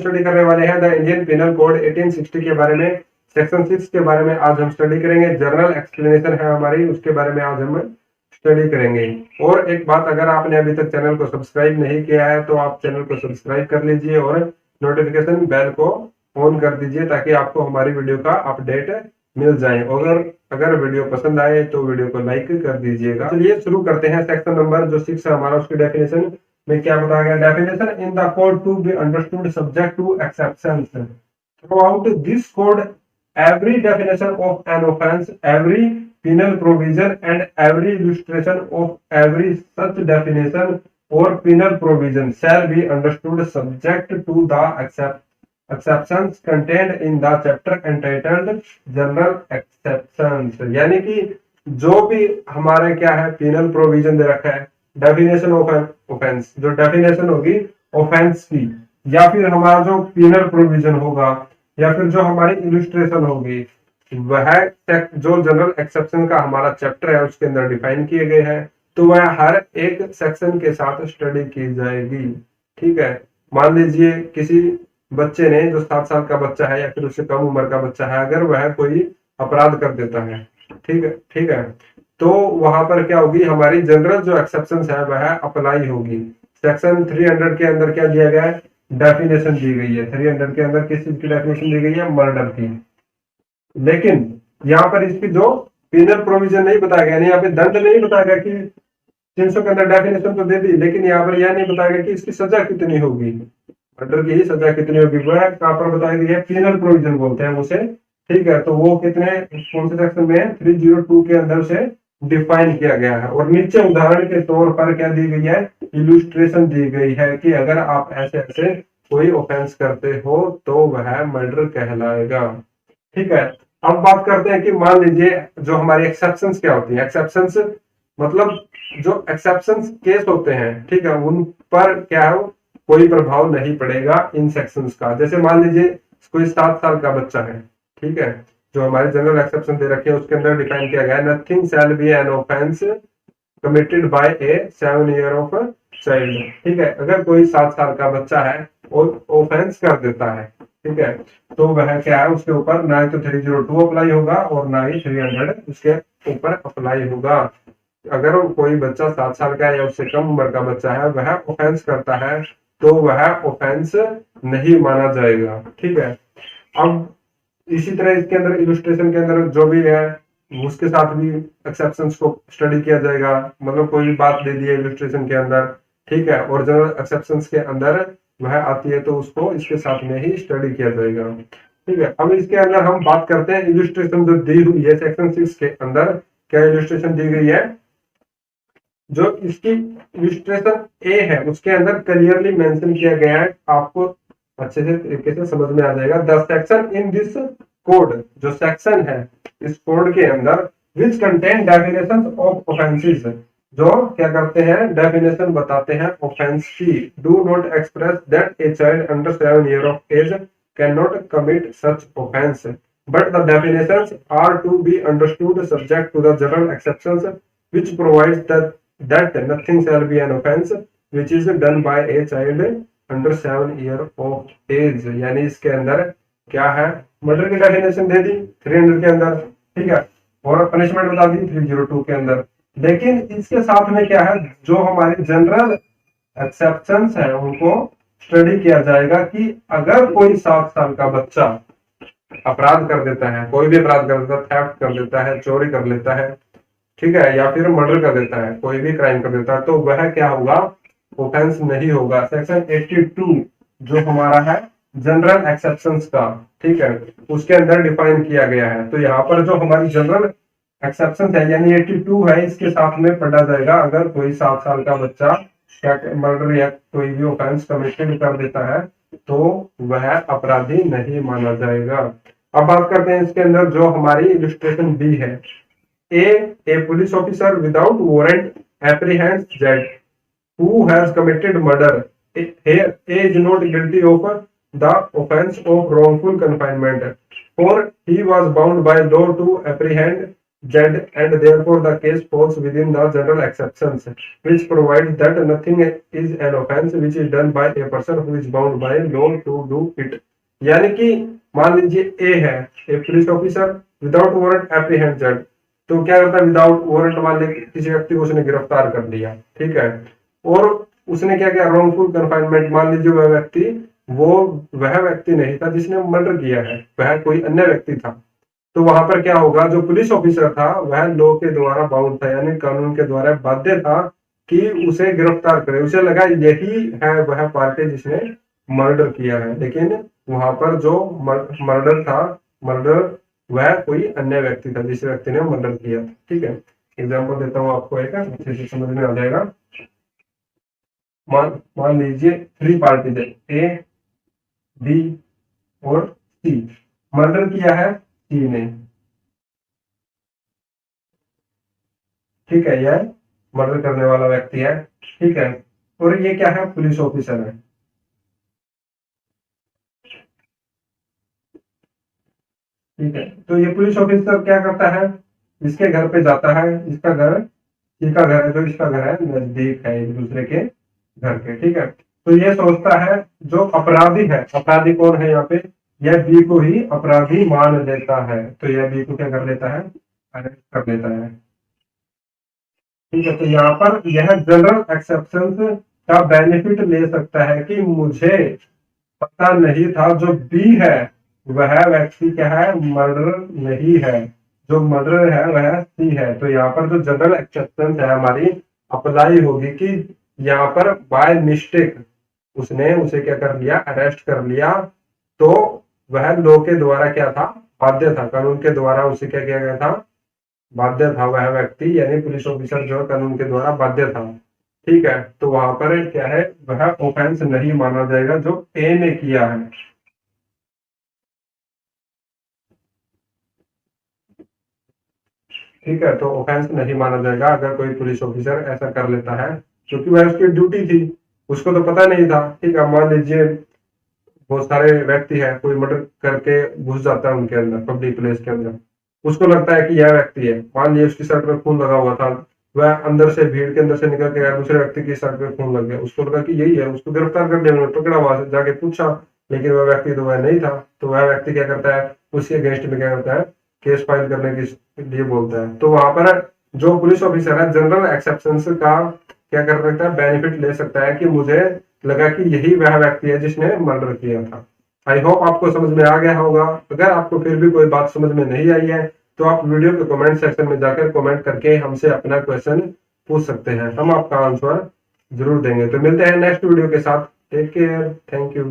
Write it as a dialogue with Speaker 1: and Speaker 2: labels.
Speaker 1: Study करने वाले हैं द इंडियन पिनल कोड 1860 के बारे में, सेक्शन 6 के बारे में आज हम स्टडी करेंगे। जर्नल एक्सप्लेनेशन है हमारी, उसके बारे में आज हम स्टडी करेंगे। और एक बात, अगर आपने अभी तक चैनल को सब्सक्राइब नहीं किया है तो आप चैनल को सब्सक्राइब कर लीजिए और नोटिफिकेशन बेल को ऑन कर दीजिए ताकि आपको हमारी वीडियो का अपडेट मिल जाए। अगर वीडियो पसंद आए तो वीडियो को लाइक कर दीजिएगा। चलिए शुरू करते हैं। सेक्शन नंबर जो 6 है हमारा, उसकी डेफिनेशन में क्या बताया गया। Definition in the code to be understood subject to exceptions throughout this code every definition of an offense, every penal provision and every illustration of every such definition or penal provision shall be understood subject to the exceptions contained in the chapter entitled general exceptions। यानी कि जो भी हमारे क्या है penal provision दे रखा है, definition of an offense, जो definition होगी offense की, या फिर हमारा जो penal provision होगा, या फिर जो हमारी इलस्ट्रेशन होगी, वह जो जनरल एक्सेप्शन का हमारा चैप्टर है उसके अंदर डिफाइन किए गए हैं, तो वह हर एक सेक्शन के साथ स्टडी की जाएगी। ठीक है, मान लीजिए किसी बच्चे ने, जो 7 साल का बच्चा है या फिर उससे कम उम्र का बच्चा है, अगर वह कोई अपराध कर देता है, ठीक है, तो वहां पर क्या होगी, हमारी जनरल जो एक्सेप्शन है वह अप्लाई होगी। सेक्शन 300 के अंदर क्या दिया गया है, डेफिनेशन दी गई है। 300 के अंदर किस चीज की डेफिनेशन दी गई है, मर्डर की। लेकिन यहाँ पर इसकी जो पिनल प्रोविजन नहीं बताया गया, यहाँ पे दंड नहीं बताया गया कि 300 के अंदर डेफिनेशन तो दे दी, लेकिन यहाँ पर यह नहीं बताया गया कि इसकी सजा कितनी होगी, मर्डर की ही सजा कितनी होगी, वह कहाँ पर बताई गई है, पिनल प्रोविजन बोलते हैं उसे। ठीक है, तो वो कितने, कौन से सेक्शन में है, 302 के अंदर से डिफाइन किया गया है। और नीचे उदाहरण के तौर पर क्या दी गई है, इलुस्ट्रेशन दी गई है कि अगर आप ऐसे ऐसे कोई ऑफेंस करते हो तो वह मर्डर कहलाएगा। ठीक है, अब बात करते हैं कि मान लीजिए जो हमारी एक्सेप्शंस क्या होती है। एक्सेप्शंस मतलब जो एक्सेप्शंस केस होते हैं, ठीक है, उन पर क्या है, कोई प्रभाव नहीं पड़ेगा इन सेक्शंस का। जैसे मान लीजिए कोई 7 साल का बच्चा है, ठीक है, जो हमारे जनरल एक्सेप्शन दे रखे हैं उसके अंदर डिफाइन किया गया है, nothing shall be an offence committed by A 7 year of child. ठीक है, अगर कोई 7 साल का बच्चा है और ऑफेंस कर देता है, ठीक है, तो वह क्या है, उसके ऊपर ना तो 302 अप्लाई होगा और ना ही 300 उसके ऊपर अप्लाई होगा। अगर कोई बच्चा 7 साल का या उससे कम उम्र का बच्चा है, वह ऑफेंस करता है तो वह ऑफेंस नहीं माना जाएगा। ठीक है, अब इसी तरह इसके अंदर इलस्ट्रेशन के अंदर जो भी है उसके साथ भी एक्सेप्शंस को स्टडी किया जाएगा। मतलब कोई भी बात दे दी है इलस्ट्रेशन के अंदर, ठीक है, और जनरल एक्सेप्शंस के अंदर वह आती है तो उसको इसके साथ में ही स्टडी किया जाएगा। ठीक है, अब इसके अंदर हम बात करते हैं इलस्ट्रेशन जो दी हुई है सेक्शन 6 के अंदर, क्या इलस्ट्रेशन दी गई है। जो इसकी इलस्ट्रेशन ए है उसके अंदर क्लियरली मेंशन किया गया है, आपको अच्छे से तरीके से समझ में आ जाएगा। The section in this code, जो सेक्शन है इस कोड के अंदर, which contain definition of offences, जो क्या करते हैं, डेफिनेशन बताते हैं ऑफेंस की। Do not express that a child under 7 year of age can not commit such offence, but the definitions are to be understood subject to the general exceptions which provides that nothing shall be an offense which is done by a child under 7 year of age। यानी इसके अंदर क्या है, murder की definition दे दी 300 के अंदर, ठीक है, और पनिशमेंट बता दी 302 के अंदर। लेकिन इसके साथ में क्या है, जो हमारी जनरल एक्सेप्शंस है उनको स्टडी किया जाएगा कि अगर कोई 7 साल का बच्चा अपराध कर देता है, कोई भी अपराध कर देता है, थेफ्ट कर देता है, चोरी कर लेता है, ठीक है, या फिर मर्डर कर देता है, कोई भी क्राइम कर देता है, तो वह क्या होगा, ऑफेंस नहीं होगा। सेक्शन 82 जो हमारा है जनरल एक्सेप्शंस का, ठीक है, उसके अंदर डिफाइन किया गया है। तो यहाँ पर जो हमारी जनरल एक्सेप्शन है यानी 82 है, इसके साथ में पढ़ा जाएगा अगर कोई 7 साल का बच्चा क्या मर्डर या कोई भी ऑफेंस कमिटेड कर देता है तो वह अपराधी नहीं माना जाएगा। अब बात करते हैं इसके अंदर जो हमारी इलस्ट्रेशन बी है। A police officer without warrant apprehends that who has committed murder. Here A is not guilty of the offense of wrongful confinement, for he was bound by law to apprehend Z, and therefore the case falls within the general exceptions, which provide that nothing is an offense which is done by a person who is bound by law to do it। यानी कि मान लीजिए A है, A police officer without warrant apprehend Z, तो क्या करता है, without warrant मान ले किसी व्यक्ति को उसने गिरफ्तार कर लिया, ठीक है, और उसने क्या किया, रॉन्गफुल कन्फाइनमेंट, मान लीजिए वह व्यक्ति वह व्यक्ति नहीं था जिसने मर्डर किया है, वह कोई अन्य व्यक्ति था, तो वहां पर क्या होगा, जो पुलिस ऑफिसर था वह लॉ के द्वारा बाउंड था, यानी कानून के द्वारा बाध्य था कि उसे गिरफ्तार करे। उसे लगा यही है वह पार्टी जिसने मर्डर किया है, लेकिन वहां पर जो मर्डर था, मर्डर वह कोई अन्य व्यक्ति था जिस व्यक्ति ने मर्डर किया था। ठीक है, एग्जाम्पल देता हूँ आपको, एक अच्छे से समझ में आ जाएगा। मान लीजिए 3 पार्टीज है, ए बी और सी। मर्डर किया है सी ने, ठीक है, यह मर्डर करने वाला व्यक्ति है, ठीक है, और ये क्या है, पुलिस ऑफिसर है। ठीक है, तो ये पुलिस ऑफिसर क्या करता है, इसके घर पे जाता है, इसका घर, इसका घर है, जो इसका घर है नजदीक है एक दूसरे के घर के, ठीक है, तो ये सोचता है जो अपराधी है, अपराधी कौन है यहाँ पे, यह बी को ही अपराधी मान लेता है, तो यह बी को क्या कर लेता है, अरेस्ट कर लेता है। ठीक है, तो यहाँ पर यह जनरल एक्सेप्शन का बेनिफिट ले सकता है कि मुझे पता नहीं था जो बी है वह व्यक्ति क्या है, मर्डर नहीं है, जो मर्डर है वह सी है। तो यहाँ पर जो जनरल एक्सेप्शन है हमारी अप्लाई होगी कि यहाँ पर बाय मिस्टेक उसने उसे क्या कर लिया, अरेस्ट कर लिया, तो वह लॉ के द्वारा क्या था, बाध्य था, कानून के द्वारा उसे क्या किया गया था, बाध्य था वह व्यक्ति, यानी पुलिस ऑफिसर जो कानून के द्वारा बाध्य था। ठीक है, तो वहां पर क्या है, वह ऑफेंस नहीं माना जाएगा जो ए ने किया है। ठीक है, तो ऑफेंस नहीं माना जाएगा अगर कोई पुलिस ऑफिसर ऐसा कर लेता है, क्योंकि वह उसकी ड्यूटी थी, उसको तो पता नहीं था। ठीक है, मान लीजिए बहुत सारे व्यक्ति है, कोई मर्डर करके घुस जाता है उनके अंदर, पब्लिक प्लेस के अंदर, उसको लगता है कि यह व्यक्ति है, मान लीजिए उसकी शर्ट में खून लगा हुआ था, वह अंदर से, भीड़ के अंदर से निकल के दूसरे व्यक्ति की शर्ट में खून लग गया, उसको लगा कि यही है, उसको गिरफ्तार कर लिया, उन्होंने पकड़ा, वहां से जाके पूछा, लेकिन वह व्यक्ति तो वह नहीं था, तो वह व्यक्ति क्या करता है, उसके अगेंस्ट में क्या करता है, केस फाइल करने के लिए बोलता है। तो वहां पर जो पुलिस ऑफिसर है जनरल एक्सेप्शन का क्या कर सकता है, बेनिफिट ले सकता है कि मुझे लगा कि यही वह व्यक्ति है जिसने मर्डर किया था। आई होप आपको समझ में आ गया होगा। अगर आपको फिर भी कोई बात समझ में नहीं आई है तो आप वीडियो के कमेंट सेक्शन में जाकर कमेंट करके हमसे अपना क्वेश्चन पूछ सकते हैं, हम आपका आंसर जरूर देंगे। तो मिलते हैं नेक्स्ट वीडियो के साथ। Take care, thank you.